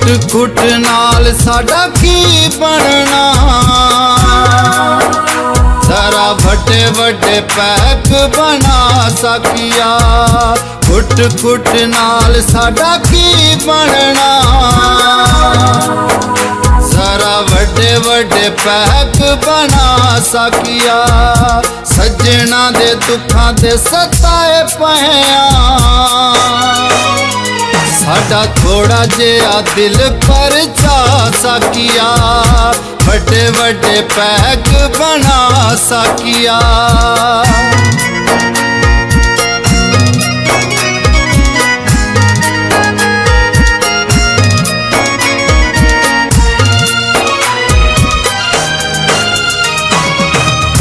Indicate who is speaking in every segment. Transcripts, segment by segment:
Speaker 1: घुट नाल साडा की बनना, जरा वड्डे वड्डे पैक बना सकिया। घुट नाल साडा की बनना, जरा वड्डे वड्डे पैक बना सकिया। सज्जना दे दुखां दे सताए पया, साडा थोड़ा जिहा दिल पर जा सकिया। वड्डे वड्डे पैक बना सकिया।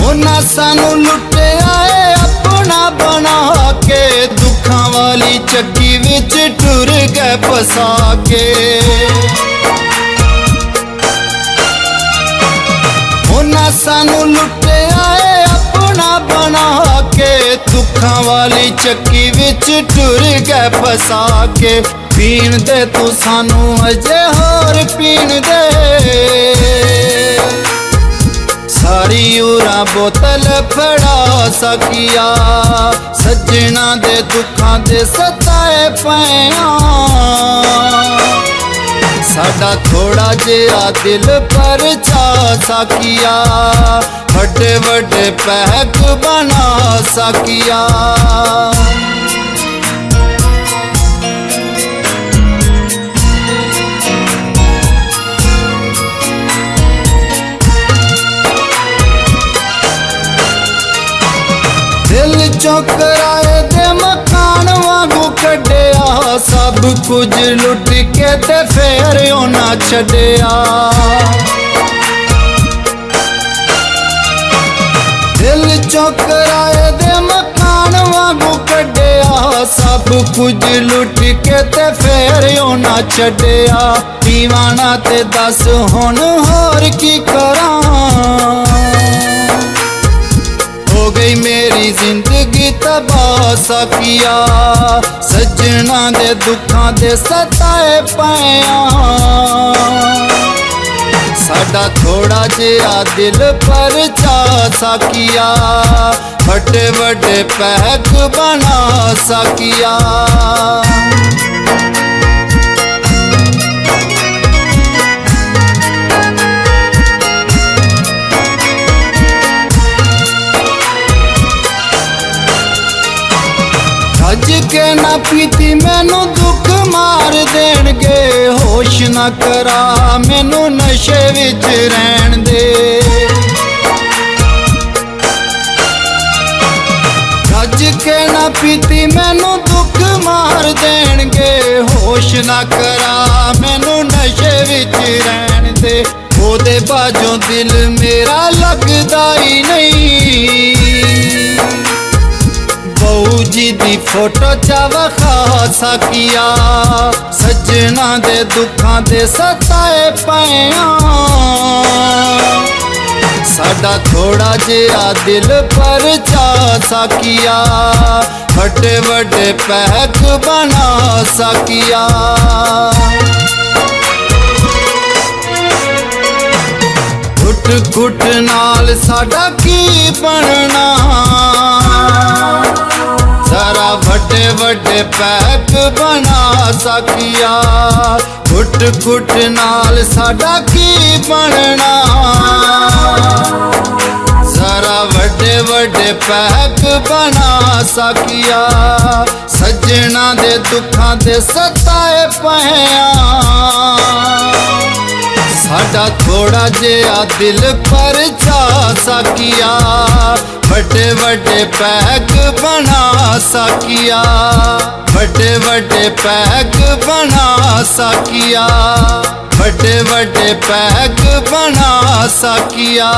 Speaker 1: उन्हां सानू लुटिया अपना बना के, दुखां वाली चक्की विच टुर गए फसा के। उन्हां सानू लुटिया अपना बना के, दुखां वाली चक्की विच टुर गए फसा के। पीण दे तू सानू अजे होर पीण दे, सारी उरा बोतल फड़ा सकिया। सज्जना दे दुखां दे सताए पया, साडा थोड़ा जिहा दिल पर जा सकिया। वड्डे वड्डे पैक बना सकिया। दिल चों किराए दे मकान वांगू कड्डिया, सब कुछ लुट के ते फेर ना छड्डिया। दिल चों किराए दे मकान वांगू कड्डिया, सब कुछ लुट के ते फेर ना छड्डिया। दीवाना ते दस हुण होर की करां, हो गई मेरी जिंदगी तबाह सकिया। सज्जना दे दुखां दे सताए पया, साडा थोड़ा जिहा दिल पर जा सकिया। वड्डे वड्डे पैक बना सकिया। रज के ना पीती मैनू दुख मार देणगे, होश ना करा मैनू नशे विच रहन दे। रज के ना पीती मैनू दुख मार देणगे, होश ना करा मैनू नशे विच रहन दे। ओदे बाजों दिल मेरा लगदा ही नहीं, बहू जी दी फोटो चा वखा सकिया। सज्जना दे दुखां दे सताए पया, साडा थोड़ा जिहा दिल पर जा सकिया। वड्डे वड्डे पैक बना सकिया। घुट नाल साडा की बनना, जरा वड्डे वड्डे पैक बना सकिया। घुट नाल साडा की बनना, जरा वड्डे वड्डे पैक बना सकिया। सज्जना दे दुखां दे सताए पया, साडा थोड़ा जिहा दिल पर जा सकिया। वड्डे वड्डे पैक बना सकिया। वड्डे वड्डे पैक बना सकिया। वड्डे वड्डे पैक बना सकिया।